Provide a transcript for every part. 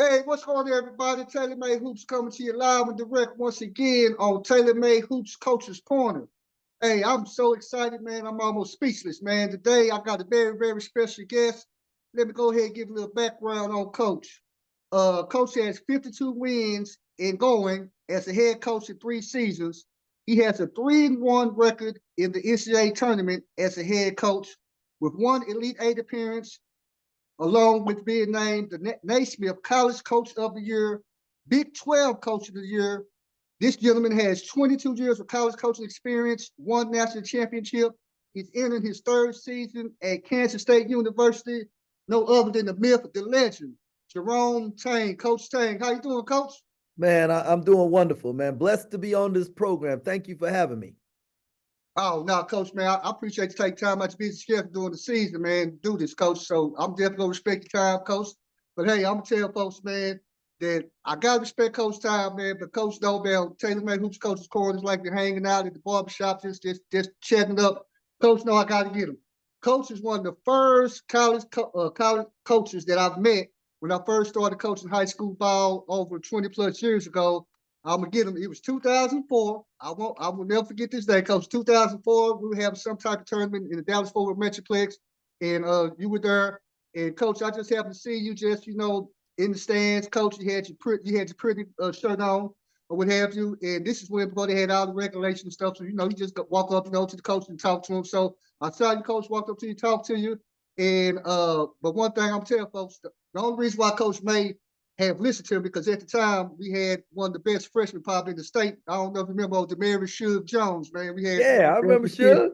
Hey, what's going on, everybody? TaylorMade Hoops coming to you live and direct once again on TaylorMade Hoops Coach's Corner. Hey, I'm so excited, man. I'm almost speechless, man. Today, I got a very, very special guest. Let me go ahead and give a little background on Coach. Coach has 52 wins in going as a head coach in 3 seasons. He has a 3-1 record in the NCAA tournament as a head coach with 1 Elite 8 appearance, along with being named the Naismith College Coach of the Year, Big 12 Coach of the Year. This gentleman has 22 years of college coaching experience, 1 national championship. He's entering his 3rd season at Kansas State University, no other than the myth, the legend, Jerome Tang. Coach Tang, how you doing, Coach? Man, I'm doing wonderful, man. Blessed to be on this program. Thank you for having me. Oh, no, Coach, man, I appreciate you taking time out your busy schedule during the season, man, to do this, Coach. So I'm definitely going to respect your time, Coach. But, hey, I'm going to tell folks, man, that I got to respect Coach time, man, but Coach know, man, TaylorMade Hoops Coach's Corner is like they're hanging out at the barbershop, just chatting up. Coach know I got to get him. Coach is one of the first college coaches that I've met when I first started coaching high school ball over 20-plus years ago. I'm gonna get him. It was 2004. I will never forget this day, Coach. 2004, we were having some type of tournament in the Dallas-Fort Worth Metroplex, and you were there. And Coach, I just happened to see you, just in the stands. Coach, you had your pretty shirt on, or what have you. And this is when they had all the regulations and stuff. So you just walk up, to the coach and talk to him. So I saw you, Coach, walked up to you, talk to you. And but one thing I'm telling folks, the only reason why Coach May have listened to him, because at the time we had one of the best freshmen probably in the state. I don't know if you remember Demarius Shug Jones, man. We had I remember Shug.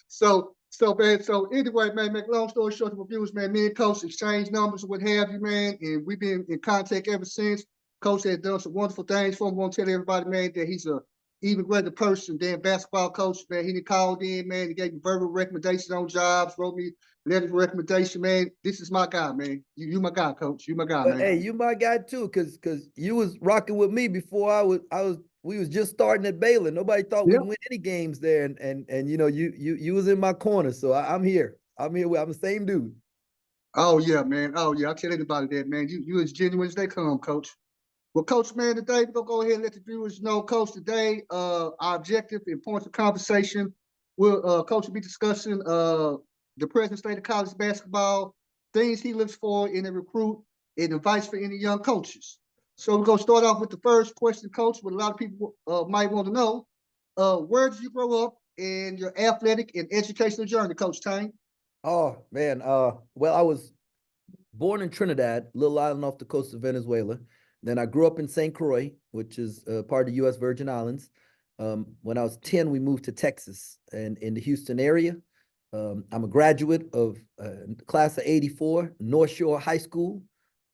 so man. So anyway, man, make long story short, the reviews, man. Me and Coach exchanged numbers or what have you, man, and we've been in contact ever since. Coach has done some wonderful things for him. I want to tell everybody, man, that he's a even greater person than basketball coach, man. He called in, man. He gave me verbal recommendations on jobs, wrote me letters of recommendation, man. This is my guy, man. You my guy, Coach. You my guy, man. Hey, you my guy too, cause you was rocking with me before we was just starting at Baylor. Nobody thought we'd win any games there, and you was in my corner, so I'm here. I'm here. I'm the same dude. Oh yeah, man. Oh yeah. I'll tell anybody that, man. You as genuine as they come, Coach. Well, Coach, man, today we're gonna go ahead and let the viewers know, Coach. Today, our objective and points of conversation, Coach will be discussing the present state of college basketball, things he looks for in a recruit, and advice for any young coaches. So we're gonna start off with the first question, Coach. What a lot of people might want to know: where did you grow up in your athletic and educational journey, Coach Tang? Oh man, well, I was born in Trinidad, little island off the coast of Venezuela. Then I grew up in St. Croix, which is part of the U.S. Virgin Islands. When I was 10, we moved to Texas and in the Houston area. I'm a graduate of class of 84, North Shore High School,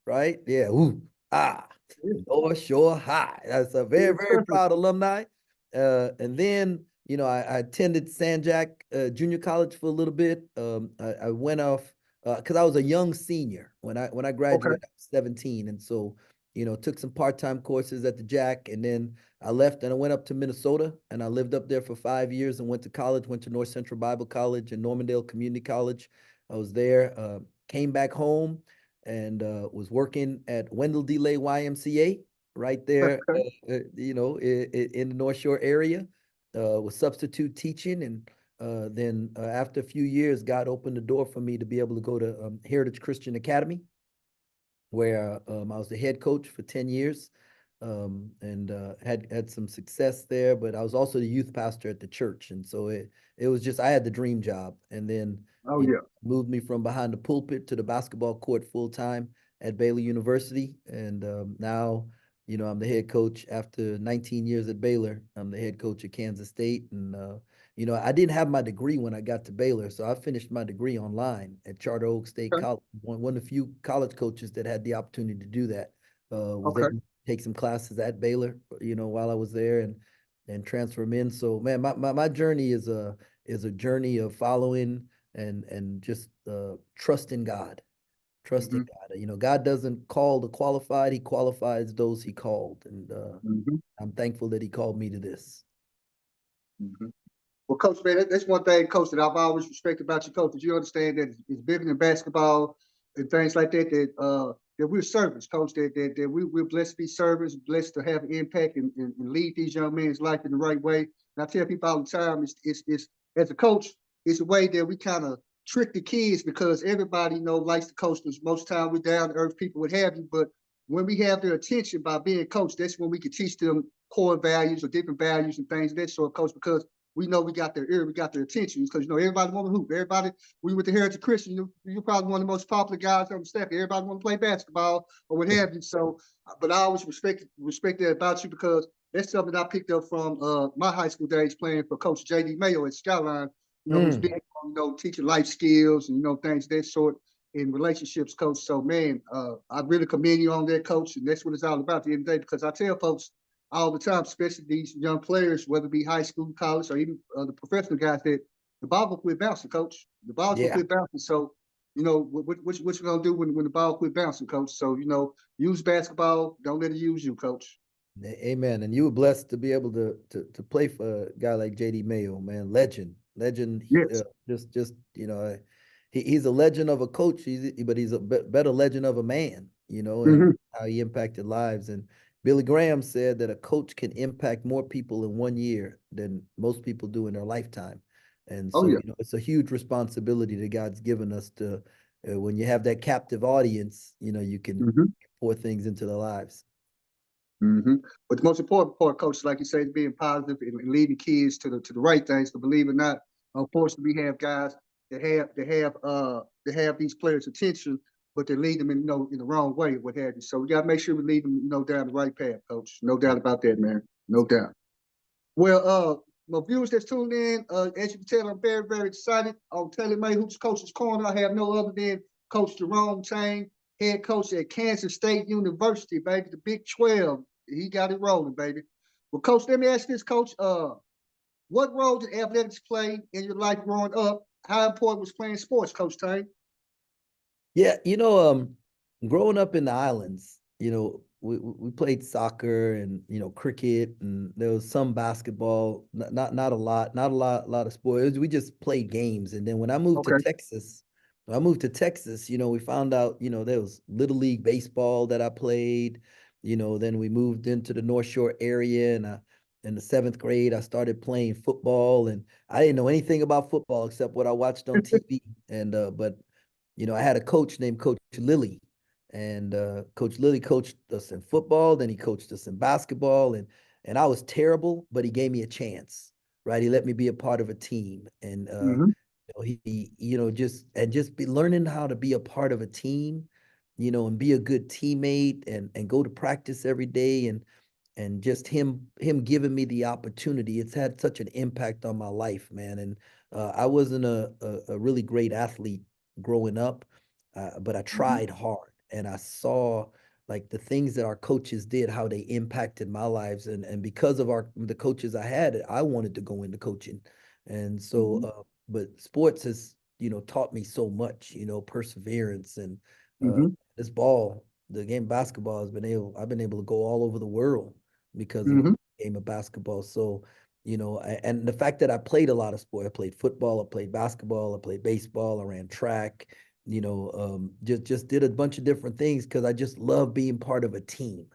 right? Yeah, North Shore High. That's a very, very proud alumni. And then, I attended San Jack Junior College for a little bit. I went off because I was a young senior when I graduated. I was 17, and so took some part-time courses at the Jack, and then I left and I went up to Minnesota, and I lived up there for 5 years and went to college. Went to North Central Bible College and Normandale Community College. I was there. Came back home and was working at Wendell DeLay YMCA right there, in the North Shore area. Was substitute teaching, and then after a few years, God opened the door for me to be able to go to Heritage Christian Academy, where I was the head coach for 10 years, and had some success there. But I was also the youth pastor at the church, and so it was just, I had the dream job, and then moved me from behind the pulpit to the basketball court full time at Baylor University, and now I'm the head coach after 19 years at Baylor. I'm the head coach at Kansas State. And, I didn't have my degree when I got to Baylor. So I finished my degree online at Charter Oak State College. One of the few college coaches that had the opportunity to do that. Was able to take some classes at Baylor, while I was there and transfer them in. So, man, my journey is a journey of following and just trusting God. Trusting God. God doesn't call the qualified, he qualifies those he called. And I'm thankful that he called me to this. Well, Coach, man, that's one thing, Coach, that I've always respected about you, Coach, that you understand that it's bigger than basketball and things like that, that that we're servants, coach, that we're blessed to be servants, blessed to have an impact and lead these young men's life in the right way. And I tell people all the time, it's as a coach, it's a way that we kind of trick the kids because everybody, likes to coach us. Most time we're down to earth people, what have you. But when we have their attention by being coached, that's when we can teach them core values or different values and things of that sort, coach, because we know we got their ear, we got their attention. Because everybody want to hoop. Everybody, we with the Heritage Christian, you're probably one of the most popular guys on the staff. Everybody want to play basketball or what have you. So, but I always respect that about you because that's something I picked up from my high school days playing for Coach J.D. Mayo at Skyline. Who's big on teaching life skills and things of that sort in relationships, coach. So man, I really commend you on that, coach, and that's what it's all about at the end of the day. Because I tell folks all the time, especially these young players, whether it be high school, college, or even the professional guys, that the ball will quit bouncing, coach. The ball will quit bouncing. So what you gonna do when the ball quit bouncing, coach? So use basketball. Don't let it use you, coach. Amen. And you were blessed to be able to play for a guy like JD Mayo, man. Legend. Yes. Just he's a legend of a coach. But he's a better legend of a man, and how he impacted lives. And Billy Graham said that a coach can impact more people in 1 year than most people do in their lifetime. And so, it's a huge responsibility that God's given us to, when you have that captive audience, you can pour things into their lives. But the most important part, coach, like you say, is being positive and leading kids to the right things. To believe it or not, unfortunately, we have guys that have these players' attention, but they lead them in the wrong way, what have you. So we gotta make sure we lead them down the right path, coach. No doubt about that, man. No doubt. Well, my viewers that's tuned in, as you can tell, I'm very, very excited on TaylorMade Hoops Coach's Corner. I have no other than Coach Jerome Tang, head coach at Kansas State University, baby, the Big 12. He got it rolling, baby. Well, coach, let me ask this, coach. What role did athletics play in your life growing up? How important was playing sports, Coach Tang? Yeah, growing up in the islands, we played soccer and cricket, and there was some basketball, not a lot of sports. We just played games. And then when I moved to Texas, we found out, there was Little League baseball that I played. Then we moved into the North Shore area, and in the 7th grade, I started playing football, and I didn't know anything about football except what I watched on TV. And but I had a coach named Coach Lilly, and Coach Lilly coached us in football. Then he coached us in basketball, and I was terrible, but he gave me a chance, right? He let me be a part of a team, and just be learning how to be a part of a team, and be a good teammate, and go to practice every day, and just him giving me the opportunity. It's had such an impact on my life, man. And I wasn't a really great athlete growing up, but I tried hard, and I saw like the things that our coaches did, how they impacted my lives, and because of the coaches I had, I wanted to go into coaching. And so but sports has taught me so much, perseverance. And this ball, the game of basketball, I've been able to go all over the world because of the game of basketball. So and the fact that I played a lot of sport, I played football, I played basketball, I played baseball, I ran track, just did a bunch of different things because I just love being part of a team.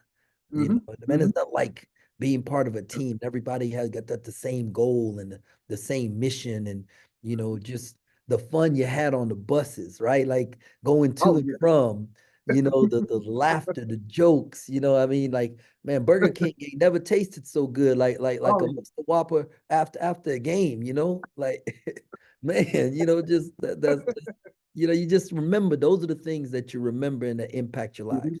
The man is not like being part of a team. Everybody has got the same goal and the same mission, and just the fun you had on the buses, right? Like going to and from, the laughter, the jokes, I mean, like, man, Burger King ain't never tasted so good like a Mr. Whopper after a game, like man, just that's you just remember, those are the things that you remember and that impact your lives.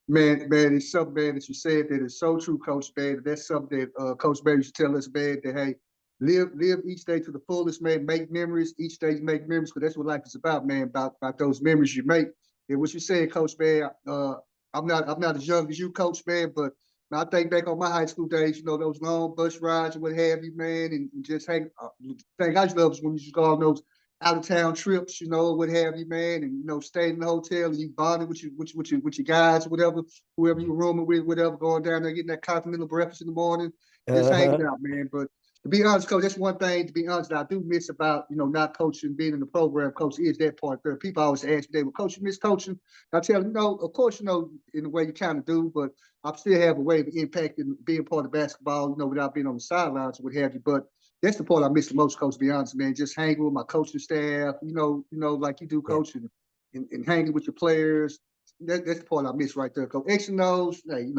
Man, it's something, man, that you said that is so true, Coach, man. That's something that Coach Barry used to tell us, man, that hey, live each day to the fullest, man. Make memories each day. Make memories, because that's what life is about, man. About those memories you make. And what you said, Coach, man. I'm not as young as you, Coach, man, but I think back on my high school days. Those long bus rides and what have you, man, and just hang. The thing I just love is when you just go on those out of town trips, what have you, man, and staying in the hotel and you bonding with your guys, whatever, whoever you're rooming with, whatever, going down there getting that continental breakfast in the morning, just hanging out, man. But To be honest, coach, that's one thing, to be honest, that I do miss about, not coaching, being in the program, coach, is that part there. People always ask me, well, coach, you miss coaching? I tell them, no, of course, in the way you kind of do, but I still have a way of impacting being part of basketball, without being on the sidelines or what have you. But that's the part I miss the most, coach, to be honest, man. Just hanging with my coaching staff, like you do, Yeah. coaching, and hanging with your players. That's the part I miss right there, coach. X and O's, hey,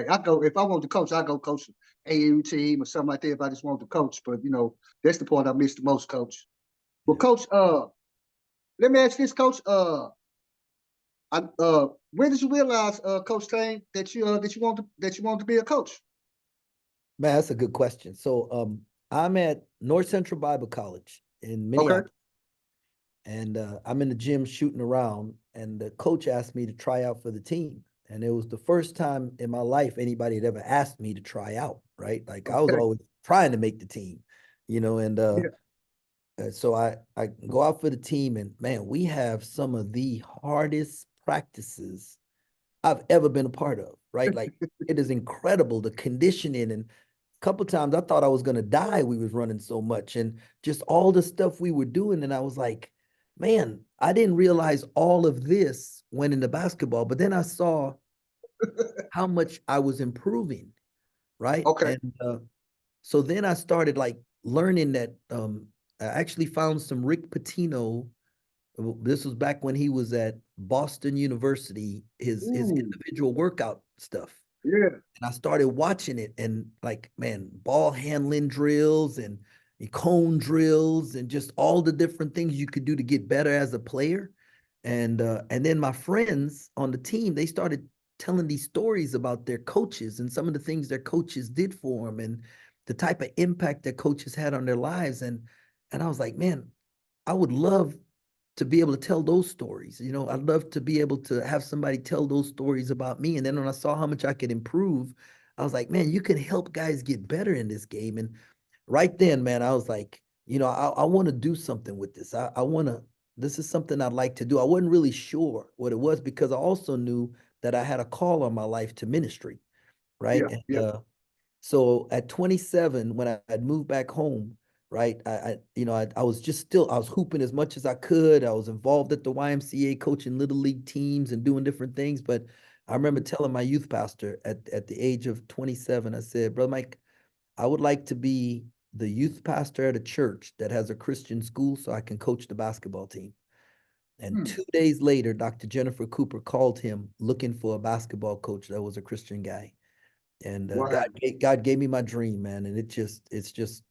I go, if I want to coach, I go coach AAU team or something like that if I just want to coach. But that's the part I miss the most, coach. Well, Yeah. coach, let me ask this, coach. When did you realize, Coach Tang, that you want to be a coach? Man, that's a good question. So I'm at North Central Bible College in Okay. Minneapolis, and I'm in the gym shooting around, and the coach asked me to try out for the team. And it was the first time in my life anybody had ever asked me to try out, right? Like I was Okay. always trying to make the team, and Yeah. so I go out for the team, and man, we have some of the hardest practices I've ever been a part of, right? Like it is incredible, the conditioning, and a couple times I thought I was gonna die. We was running so much and just all the stuff we were doing. And I was like, man, I didn't realize all of this went into basketball, but then I saw how much I was improving, right? Okay. And so then I started like learning that I actually found some Rick Pitino. This was back when he was at Boston University, his Ooh. individual workout stuff. Yeah. And I started watching it and like, man, ball handling drills and cone drills and just all the different things you could do to get better as a player. And then my friends on the team, they started telling these stories about their coaches and some of the things their coaches did for them and the type of impact that coaches had on their lives. And I was like, man, I would love to be able to tell those stories. I'd love to be able to have somebody tell those stories about me. And then when I saw how much I could improve, I was like, man, you can help guys get better in this game. And right then, man, I was like, I want to do something with this. I want to, this is something I'd like to do. I wasn't really sure what it was because I also knew that I had a call on my life to ministry, right? Yeah. And Yeah. so at 27, when I had moved back home, right, I was just still, I was hooping as much as I could. I was involved at the YMCA, coaching little league teams and doing different things. But I remember Mhm. telling my youth pastor at the age of 27, I said, Brother Mike, I would like to be the youth pastor at a church that has a Christian school so I can coach the basketball team. And Hmm. 2 days later, Dr. Jennifer Cooper called him looking for a basketball coach that was a Christian guy. And Wow. God gave me my dream, man, and it's just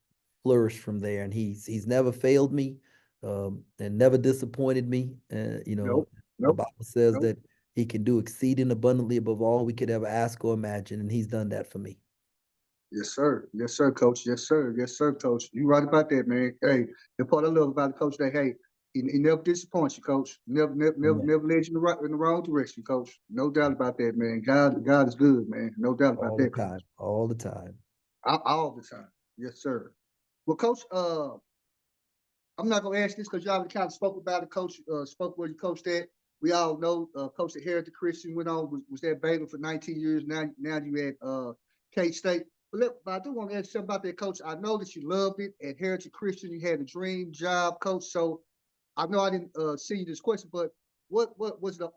flourished from there. And he's never failed me, and never disappointed me. Nope. The Nope. Bible says Nope. that He can do exceeding abundantly above all we could ever ask or imagine, and He's done that for me. Yes, sir. Yes, sir, coach. Yes, sir. Yes, sir, coach. You right about that, man. Hey, the part I love about the coach that, hey, he never disappoints you, coach. Amen. Never leads you in the wrong direction, coach. No doubt about that, man. God is good, man. No doubt about All the that, coach. time, all the time. All the time. Yes, sir. Well, coach, I'm not gonna ask this because y'all already kind of spoke about it, coach. Spoke where you coached at. We all know, coach at Heritage Christian went on was at Baylor for 19 years. Now you at K State. But I do want to ask you something about that, coach. I know that you loved it at Heritage Christian. You had a dream job, coach. So I know I didn't see you this question, but what was the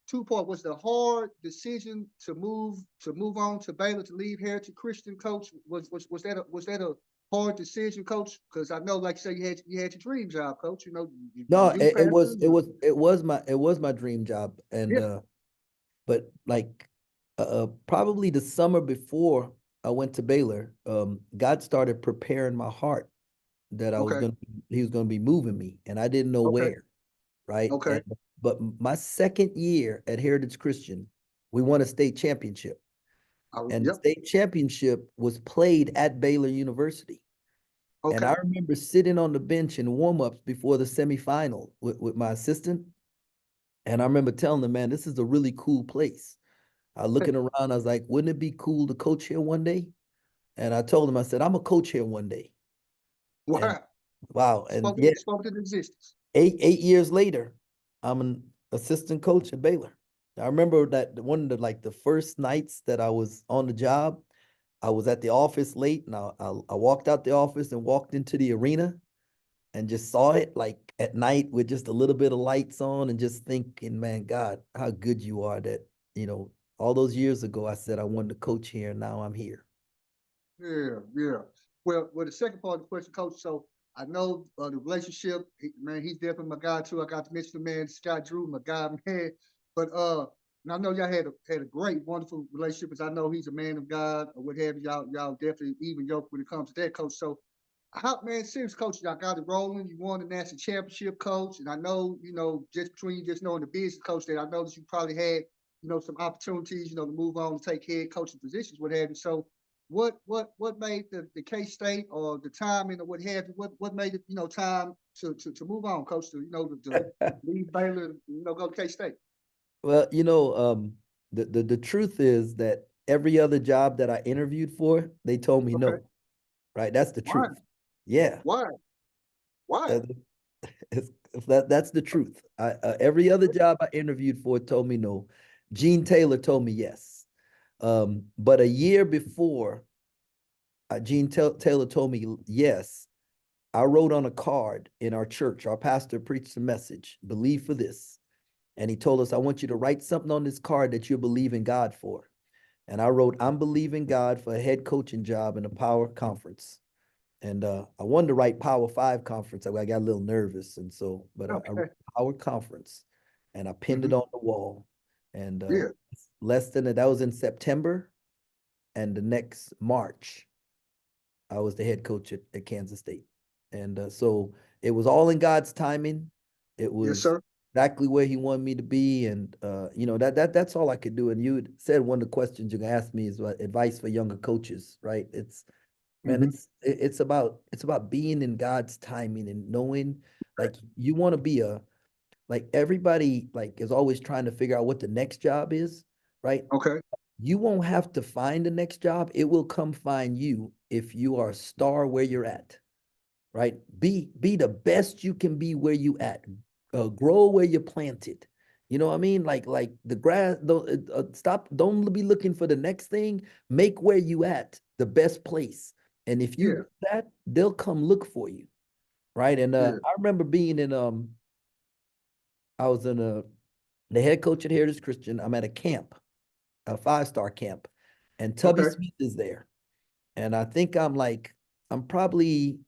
two part? Was the hard decision to move on to Baylor to leave Heritage Christian, coach? Was that a hard decision, coach? Because I know, like you say, you had your dream job, coach. You No, youth pastor. it was my dream job, and Yeah. but like probably the summer before I went to Baylor, God started preparing my heart that Okay. He was gonna be moving me, and I didn't know Okay. where, right? Okay. But my second year at Heritage Christian, we won a state championship, and the Yep. state championship was played at Baylor University. And Okay. I remember sitting on the bench in warm-ups before the semifinal with my assistant. And I remember telling them, man, this is a really cool place. I looking around, I was like, wouldn't it be cool to coach here one day? And I told him, I said, I'm a coach here one day. And Wow. wow. And yeah, Spoke into existence. eight years later, I'm an assistant coach at Baylor. I remember that one of the like the first nights that I was on the job, I was at the office late, and I walked out the office and walked into the arena and just saw it like at night with just a little bit of lights on and just thinking, man, God, how good you are that, all those years ago I said I wanted to coach here and now I'm here. Yeah, yeah. Well, the second part of the question, Coach. So I know the relationship, man. He's definitely my guy too. I got to mention the man, Scott Drew, my guy, man. But and I know y'all had a great, wonderful relationship. Because I know he's a man of God or what have you. Y'all definitely even yoke when it comes to that, Coach. So how, man, serious, Coach, y'all got it rolling. You won the national championship, Coach, and I know, just between you just knowing the business, Coach, that I know that you probably had, some opportunities, to move on to take head coaching positions, what have you. So, what made the K State or the timing or what have you? What made it, time to move on, Coach, to leave Baylor, go to K State. Well, the truth is that every other job that I interviewed for, they told me Okay, no, right? That's the why, truth. Yeah. why, why? Uh, that's the truth. Every other job I interviewed for told me no. Gene Taylor told me yes. But a year before Taylor told me yes, I wrote on a card in our church. Our pastor preached a message, believe for this. And he told us, I want you to write something on this card that you believe in God for. And I wrote, I'm believing God for a head coaching job in a power conference. And I wanted to write Power Five conference. I got a little nervous. And so, but I wrote Okay, Power Conference and I pinned it hmm, on the wall. And yeah, that was in September. And the next March, I was the head coach at Kansas State. And so it was all in God's timing. It yes, was sir. exactly where he wanted me to be. And that's all I could do. And you said one of the questions you can ask me is what advice for younger coaches, right? It's man, Hmm. it's about being in God's timing and knowing like you want to be like everybody like is always trying to figure out what the next job is, right? Okay, You won't have to find the next job. It will come find you if you are a star where you're at, right? Be the best you can be where you at. Grow where you're planted. You know what I mean? Like the grass. Don't stop. Don't be looking for the next thing. Make where you at the best place. And if you yeah, do that, they'll come look for you, right? And yeah, I remember being in I was in the head coach at Heritage Christian. I'm at a camp, a 5-star camp, and Tubby okay, Smith is there. And I think I'm probably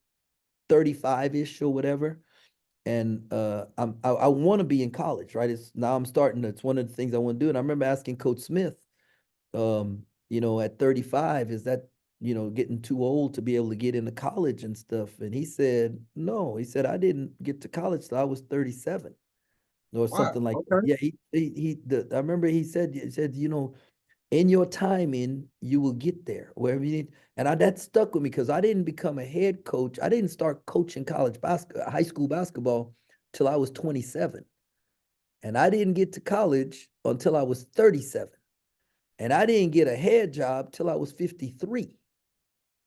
35-ish or whatever. And I want to be in college, right? It's one of the things I want to do. And I remember asking Coach Smith, at 35, is that, getting too old to be able to get into college and stuff? And he said, no, he said, I didn't get to college till I was 37 or wow, something like that. okay, Yeah, I remember he said, in your timing, you will get there wherever you need. And that stuck with me because I didn't become a head coach. I didn't start coaching high school basketball till I was 27. And I didn't get to college until I was 37. And I didn't get a head job till I was 53.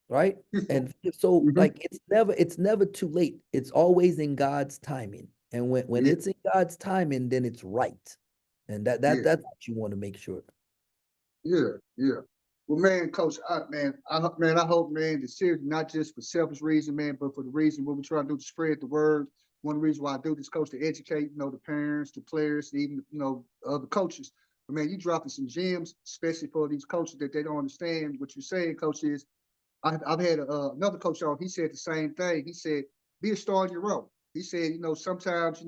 Right. And so hmm, like it's never too late. It's always in God's timing. And when yeah, it's in God's timing, then it's right. And yeah. that's what you want to make sure. Yeah, yeah. Well, man, Coach, I hope, man, the series not just for selfish reason, man, but for the reason what we try to do to spread the word. One reason why I do this, Coach, to educate, the parents, the players, even, other coaches. But man, you dropping some gems, especially for these coaches that they don't understand what you're saying, Coach. I've had another coach on. He said the same thing. He said, "Be a star in your role." He said, sometimes,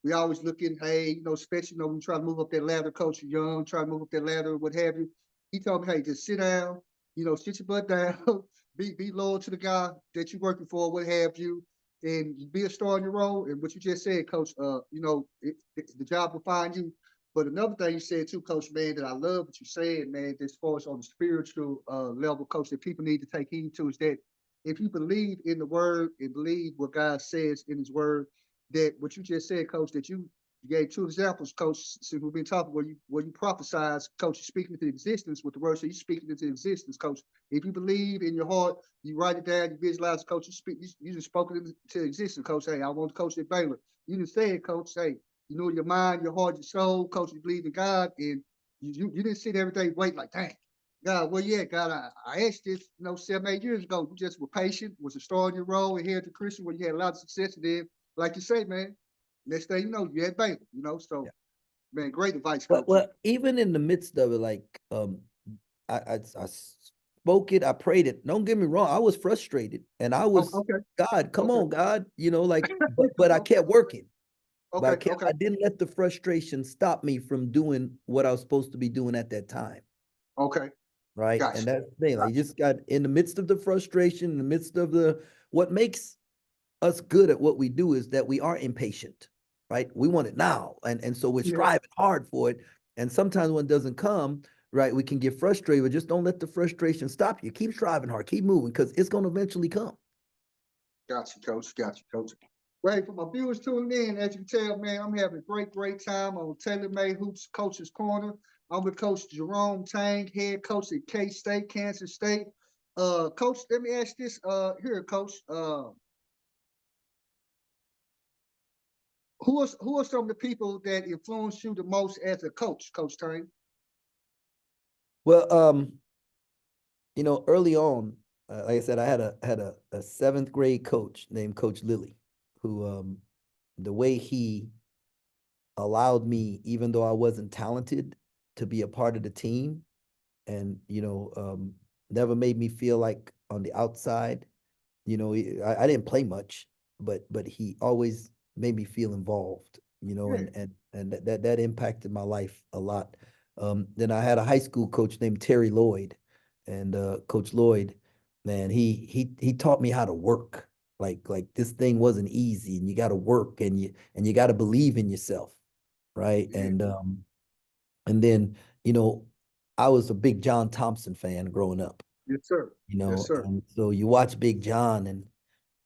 we always looking, hey, especially, when you try to move up that ladder, coach, you're young, try to move up that ladder, what have you. He told me, hey, just sit down, sit your butt down, be loyal to the guy that you're working for, what have you, and be a star in your role. And what you just said, coach, the job will find you. But another thing you said too, Coach, man, that I love what you said, man, as far as on the spiritual level, Coach, that people need to take heed to is that if you believe in the word and believe what God says in his word, that what you just said, Coach, that you gave two examples, Coach, since we've been talking where you prophesize, Coach, you're speaking into existence with the word, so you're speaking into existence, Coach. If you believe in your heart, you write it down, you visualize, Coach, you just spoken into existence, Coach. Hey, I want to coach at Baylor. You just said, Coach, hey, your mind, your heart, your soul, Coach, you believe in God, and you didn't sit every day wait like, dang, God, well, yeah, God, I asked this, 7, 8 years ago. You just were patient, was a star in your role, and here at the Christian where you had a lot of success. And then, like you say, man, next thing you know, you had Baylor. So man, great advice, Well, coach. well, even in the midst of it, like I spoke it, I prayed it. Don't get me wrong, I was frustrated, and I Oh, was, okay, God, come okay, on, God, like, but I kept working. But okay, okay, I didn't let the frustration stop me from doing what I was supposed to be doing at that time. okay. Right. And Gotcha, that's the thing. Like you gotcha. just got in the midst of the frustration, in the midst of what makes us good at what we do is that we are impatient, right? We want it now. And so we're Yeah, striving hard for it. And sometimes when it doesn't come, right, we can get frustrated, but just don't let the frustration stop you. Keep striving hard, keep moving, because it's going to eventually come. gotcha, coach. Gotcha, coach. Right, for my viewers tuning in, as you can tell, man, I'm having a great time on TaylorMade Hoops Coach's Corner. I'm with Coach Jerome Tang, head coach at K-State, Kansas State. Coach, let me ask this here, Coach. Who are some of the people that influenced you the most as a coach, Coach Tang? Well, early on, like I said, I had a seventh grade coach named Coach Lilly, who the way he allowed me, even though I wasn't talented, to be a part of the team, and never made me feel like on the outside. I didn't play much, but he always made me feel involved. Yeah, And that impacted my life a lot. Then I had a high school coach named Terry Lloyd, and Coach Lloyd, man, he taught me how to work. Like this thing wasn't easy, and you got to work, and you got to believe in yourself, right? yeah, And then I was a big John Thompson fan growing up, yes, sir. Yes, sir. and so you watch Big John, and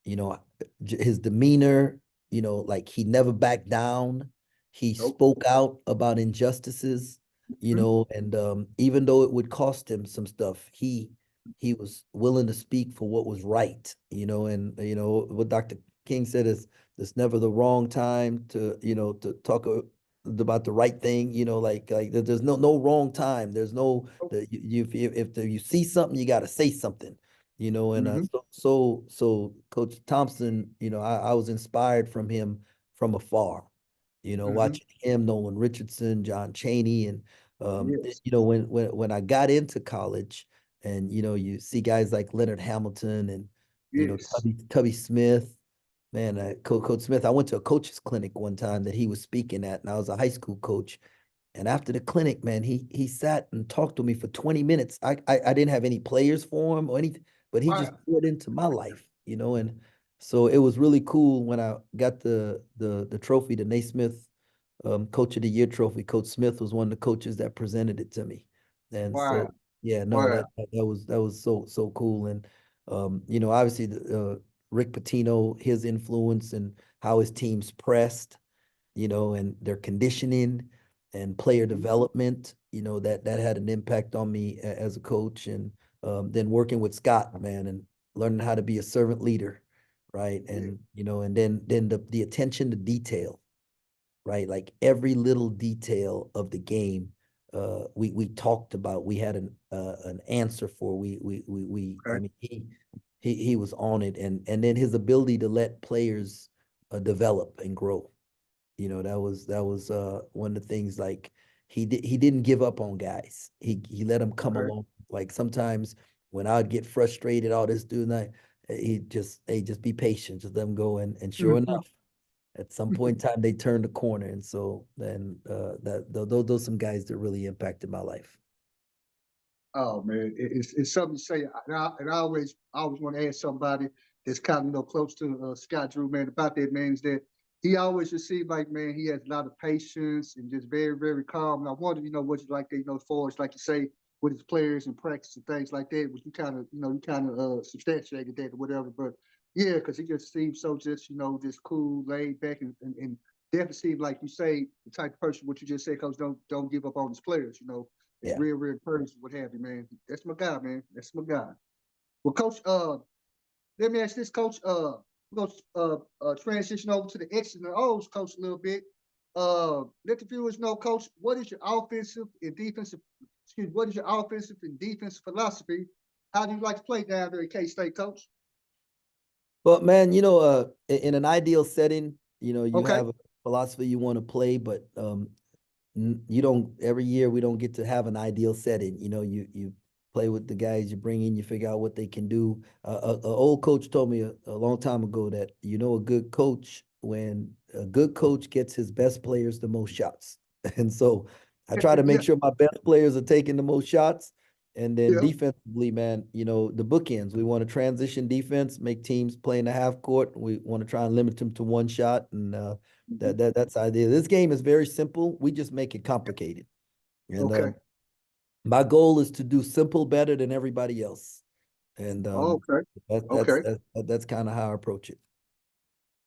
you know, his demeanor, like he never backed down. He Nope. spoke out about injustices, Mhm. and even though it would cost him some stuff, he was willing to speak for what was right, and what Dr. King said is it's never the wrong time to talk about the right thing, like there's no wrong time. There's no Nope. if you see something, you got to say something, and Mhm. so Coach Thompson, I was inspired from him from afar, Mhm. watching him, Nolan Richardson, John Chaney, and Yes. when I got into college, and you see guys like Leonard Hamilton and Yes. Tubby Smith, man, Coach Smith. I went to a coach's clinic one time that he was speaking at, and I was a high school coach, and after the clinic, man, he sat and talked to me for 20 minutes. I didn't have any players for him or anything, but he just Wow. poured into my life, and so it was really cool when I got the trophy, the Naismith Coach of the Year trophy. Coach Smith was one of the coaches that presented it to me. And Wow. so yeah, no, Wow. that was so cool. And obviously Rick Pitino, his influence and how his teams pressed, and their conditioning and player Mhm. development, that had an impact on me as a coach. And then working with Scott, man, and learning how to be a servant leader, right? Yeah. And and then the attention to detail, right? Like every little detail of the game, we talked about. We had an answer for. I Okay. mean, he was on it, and then his ability to let players develop and grow. That was one of the things. Like he didn't give up on guys. He let them come Okay. along. Like sometimes when I'd get frustrated, all this dude, and just be patient, just let them go. And sure Mhm. enough, at some point in time, they turned the corner. And so then those some guys that really impacted my life. Oh man, it's something to say, and I always want to ask somebody that's kind of close to Scott Drew, man, about that, man. Is that he always just seems like, man, he has a lot of patience and just very calm. And I wonder, what you like that, as far as like you say with his players and practice and things like that, which you kind of substantiated that or whatever. But yeah, because he just seems so just just cool, laid back, and definitely seems like you say the type of person what you just said, coach, don't give up on his players, it's Yeah. real encouraging, what have you, man. That's my guy, man. That's my guy. Well, coach, let me ask this, coach. We're gonna transition over to the X's and O's, coach, a little bit. Let the viewers know, coach, what is your offensive and defensive what is your offensive and defensive philosophy? How do you like to play down there at K-State, coach? But man, in an ideal setting, you Okay. have a philosophy you want to play, but you don't, every year we don't get to have an ideal setting. You play with the guys you bring in, you figure out what they can do. A old coach told me a long time ago that a good coach when a good coach gets his best players the most shots. And so I try to make Yeah, sure my best players are taking the most shots. And then yeah. defensively, man, the bookends. We want to transition defense, make teams play in the half court. We want to try and limit them to one shot, and Mhm. that's the idea. This game is very simple. We just make it complicated. And Okay. my goal is to do simple better than everybody else. And Okay. that, Okay. that's kind of how I approach it.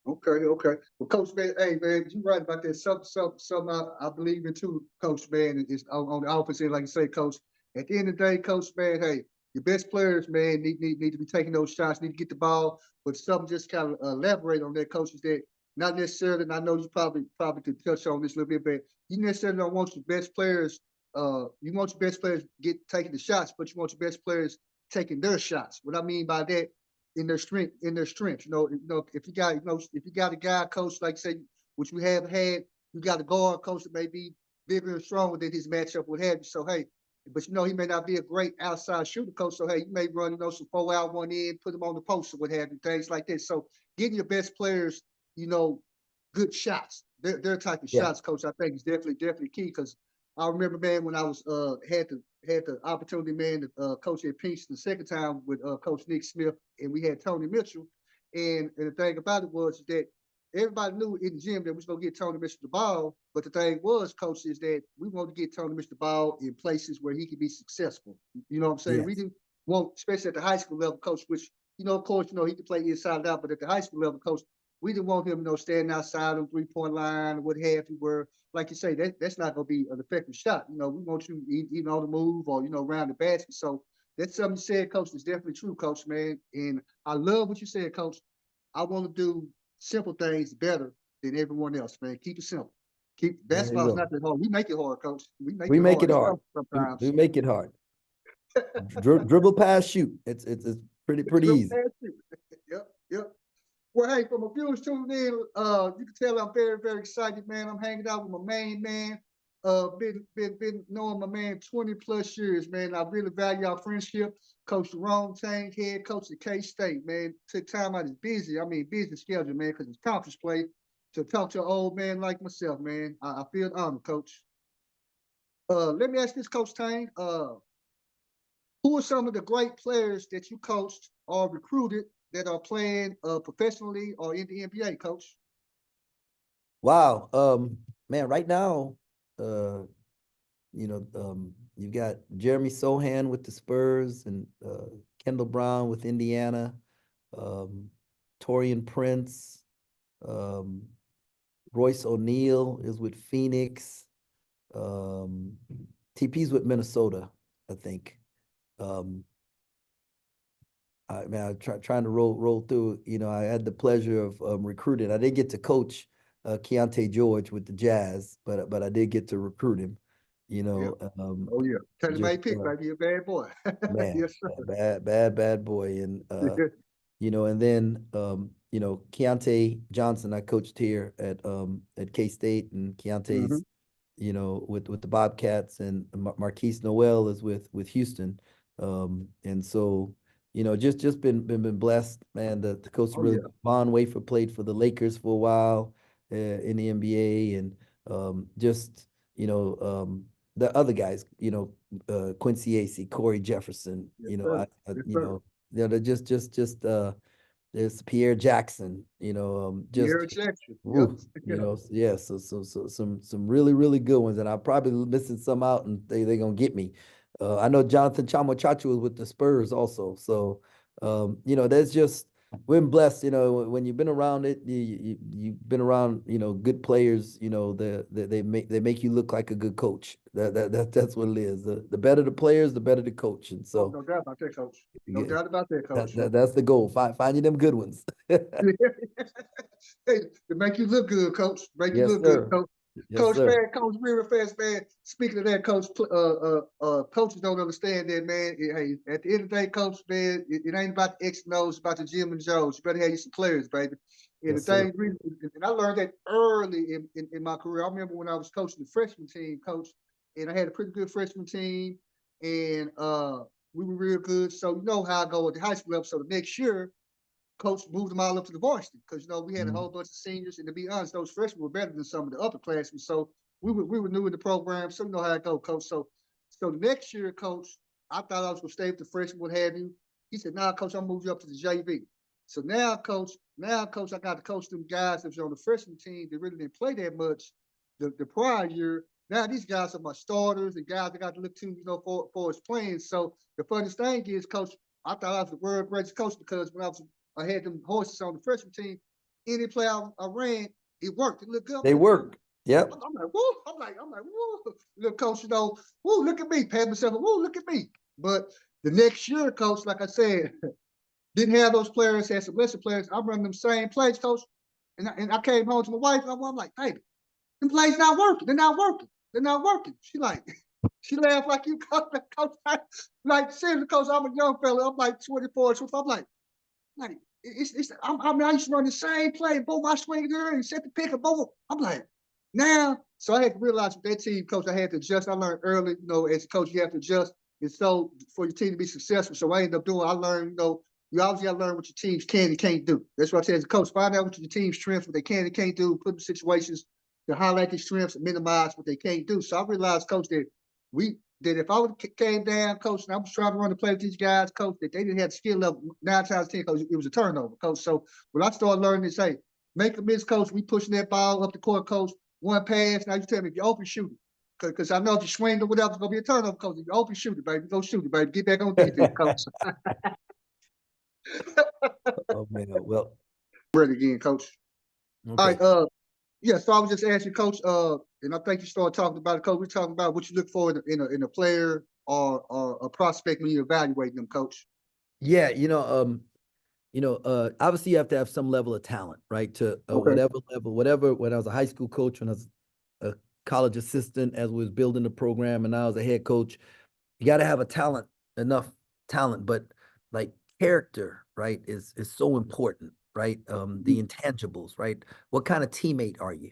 Okay, okay. Well, Coach, man, hey, man, you're right about that. Something I believe in too, Coach, man, is on the offense end, like you say, Coach. At the end of the day, Coach, man, hey, your best players, man, need to be taking those shots, need to get the ball. But something just kind of elaborate on that, Coach, is that not necessarily, and I know you probably could touch on this a little bit, but you necessarily don't want your best players, you want your best players taking the shots, but you want your best players taking their shots. What I mean by that, in their strength. If you got, if you got a guy coach, like say, which we have had, you got a guard coach that may be bigger and stronger than his matchup would have you. So hey, but he may not be a great outside shooter coach. So hey, you may run, some 4 out, 1 in, put them on the post or what have you, things like this. So getting your best players, good shots, their type of Yeah. shots, coach, I think is definitely key. Because I remember, man, when I was had the opportunity, man, to coach at Pinch the second time with Coach Nick Smith, and we had Tony Mitchell. And the thing about it was that everybody knew in the gym that we was gonna get Tony Mitchell the ball. But the thing was, coach, is that we wanted to get Tony Mitchell the ball in places where he could be successful. You know what I'm saying? We Yes. didn't want, especially at the high school level, coach, which, of course, he could play inside and out, but at the high school level, coach, we didn't want him, standing outside on 3-point line or what have you, where, like you say, that's not going to be an effective shot. We want you even on the move or, around the basket. So that's something you said, coach, is definitely true, coach, man. And I love what you said, coach. I want to do simple things better than everyone else, man. Keep it simple. There you Basketball is go. not that hard. We make it hard, coach. We make We it make hard it as hard. well We sometimes. make it hard. Dribble, pass, shoot. It's pretty easy. Yep, yep. Well, hey, for my viewers tuning in, you can tell I'm very, very excited, man. I'm hanging out with my main man. Been knowing my man 20 plus years, man. I really value our friendship. Coach Jerome, Tang, head coach at K-State, man. Took time out of his busy schedule, man, because it's conference play, to talk to an old man like myself, man. I feel honored, coach. Let me ask this, Coach Tang. Who are some of the great players that you coached or recruited that are playing professionally or in the NBA, coach? Wow. Man, right now, uh, you've got Jeremy Sohan with the Spurs and Kendall Brown with Indiana, um, Torian Prince, um, Royce O'Neal is with Phoenix, um, TP's with Minnesota, I think. I trying to roll through. I had the pleasure of recruiting. I didn't get to coach Keontae George with the Jazz, but I did get to recruit him. Yeah. Oh yeah. Just TaylorMade pick, baby. You're a bad boy. man, Yes, sir. bad boy, and and then Keontae Johnson, I coached here at K-State, and Mhm. Keontae's with the Bobcats, and Marquise Noel is with Houston. And so, just been blessed, man. The coach Oh really yeah. good. Von Wafer played for the Lakers for a while in the NBA, and just the other guys, Quincy Acey, Corey Jefferson, Yes, sir. Yes, sir. they're just there's Pierre Jackson, Pierre just Jackson. Yep. ooh, Yeah. yeah, so some really good ones, and I'm probably missing some out, and they gonna get me. I know Jonathan Chamo Chacho was with the Spurs also, so there's just we're blessed. When you've been around it, you've been around good players. They make you look like a good coach. That's what it is. The better the players, the better the coach, and Oh, so no doubt about that, coach. No yeah, doubt about that, coach. that's the goal. Find you them good ones. Hey, to make you look good, coach. Make you Yes, look good, sir. coach. Yes, Coach, sir. man, Coach, real fast, man. Speaking of that, Coach, coaches don't understand that, man. Hey, at the end of the day, Coach, man, it ain't about the X and O's, it's about the Jim and Joes. You better have you some players, baby. And the Yes, sir. thing, and I learned that early in my career. I remember when I was coaching the freshman team, Coach, and I had a pretty good freshman team, and we were real good. So you know how I go at the high school level. So the next year, coach moved them all up to the varsity because we had a whole bunch of seniors, and to be honest, those freshmen were better than some of the upperclassmen. So we were new in the program, so you know how it go, coach. So the next year, coach, I thought I was gonna stay with the freshmen, what have you. He said, "Nah, coach, I'm gonna move you up to the JV." So now, coach, I got to coach them guys that was on the freshman team that really didn't play that much the prior year. Now these guys are my starters and guys I got to look to, for his playing. So the funniest thing is, coach, I thought I was the world greatest coach because when I had them horses on the freshman team. Any play I ran, it worked. It looked good. They Like, work. Yep. I'm like, woo. I'm like, woo. Look, coach, woo, look at me. Pat myself, woo, look at me. But the next year, coach, like I said, didn't have those players, had some lesser players. I'm running them same plays, coach. And I came home to my wife, and I'm like, baby, them plays not working. They're not working. They're not working. She like, she laughed like you, coach. Like, seriously, coach, I'm a young fella. I'm like 24, 25. I'm like, I mean, I used to run the same play, boom, I swing there and set the pick and boom. I'm like, now, so I had to realize with that team, coach, I had to adjust. I learned early, as a coach, you have to adjust. And so for your team to be successful, so I ended up doing, I learned, you obviously got to learn what your teams can and can't do. That's what I say as a coach. Find out what your team's strengths, what they can and can't do, put them in situations to highlight their strengths and minimize what they can't do. So I realized, coach, that if I would have came down, coach, and I was trying to run the play with these guys, coach, that they didn't have the skill level 9 times 10, coach, it was a turnover, coach. So when I started learning this, hey, make a miss, coach, we pushing that ball up the court, coach, one pass. Now you tell me if you're open, shoot it. Because I know if you swing or whatever, it's going to be a turnover, coach. If you're open, shoot it, baby. Go shoot it, baby. Get back on defense, coach. Oh man. Well, Ready again, coach. All okay. right, yeah, so I was just asking, coach, and I think you started talking about it, coach. We're talking about what you look for in a player or a prospect when you're evaluating them, coach. Yeah, obviously you have to have some level of talent, right? To Okay. whatever level, whatever. When I was a high school coach, when I was a college assistant, as we was building the program, and now as a head coach, you got to have enough talent, but like character, right, is so important, right? The intangibles, right? What kind of teammate are you?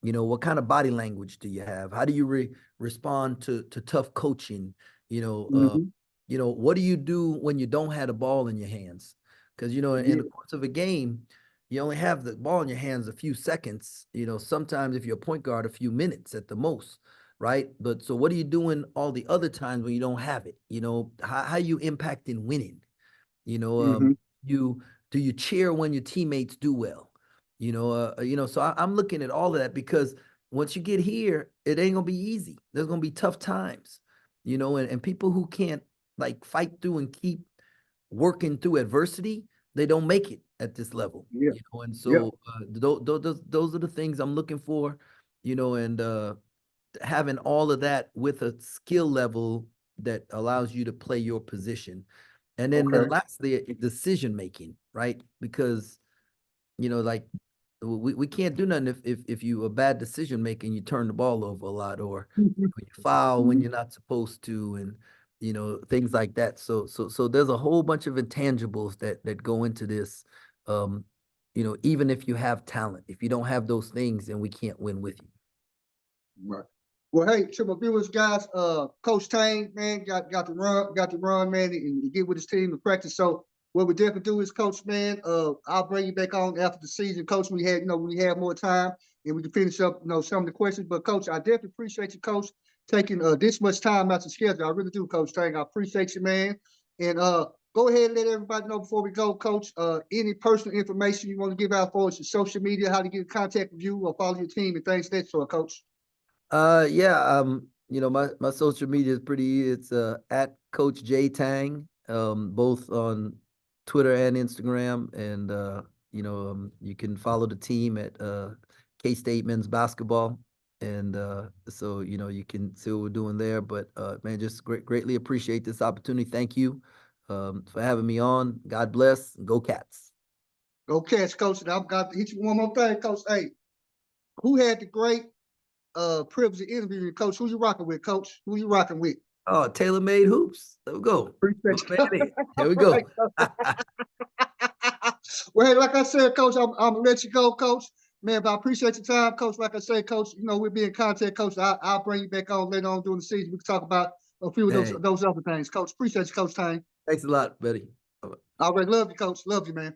What kind of body language do you have? How do you respond to tough coaching? You know, uh, Mm-hmm. what do you do when you don't have the ball in your hands? Because in Yeah. the course of a game, you only have the ball in your hands a few seconds. Sometimes if you're a point guard, a few minutes at the most, right? But so what are you doing all the other times when you don't have it? How you impacting winning? You know, Mm-hmm. um, you do you cheer when your teammates do well? So I'm looking at all of that because once you get here, it ain't gonna be easy. There's gonna be tough times, and people who can't like fight through and keep working through adversity, they don't make it at this level. Yeah. And Yeah. so those are the things I'm looking for, and having all of that with a skill level that allows you to play your position. And then Okay. lastly, decision making, right? Because, like we can't do nothing if you a bad decision making, you turn the ball over a lot, or you foul when Mm-hmm. you're not supposed to, and things like that. So there's a whole bunch of intangibles that go into this. Um, even if you have talent, if you don't have those things, then we can't win with you. Right. Well, hey, to my viewers, guys, Coach Tang, man, got to run, man, and get with his team to practice. So what we definitely do is, Coach, man, I'll bring you back on after the season, Coach. When we have more time and we can finish up, some of the questions. But Coach, I definitely appreciate you, Coach, taking this much time out to schedule. I really do, Coach Tang. I appreciate you, man. And go ahead and let everybody know before we go, Coach. Any personal information you want to give out for us, your social media, how to get in contact with you or follow your team and things like that sort, Coach. Yeah, my social media is pretty easy. It's at Coach J Tang, both on Twitter and Instagram, and you can follow the team at K-State Men's Basketball, and so you can see what we're doing there. But man, just greatly appreciate this opportunity. Thank you for having me on. God bless. Go Cats. Go Cats, Coach. And I've got to hit you one more thing, Coach. Hey, who had the great privilege of interviewing you, Coach. Who you rocking with, Coach? Who you rocking with? Oh, TaylorMade hoops. There we go. Appreciate My man in. Here we go. Well, hey, like I said, Coach, I'm gonna let you go, Coach. Man, but I appreciate your time, Coach. Like I said, Coach, you know, we'll be in contact, Coach. I'll bring you back on later on during the season. We can talk about a few of Hey, those other things, Coach. Appreciate you, Coach Tang. thanks a lot, buddy. Bye-bye. All right, love you, Coach. Love you, man.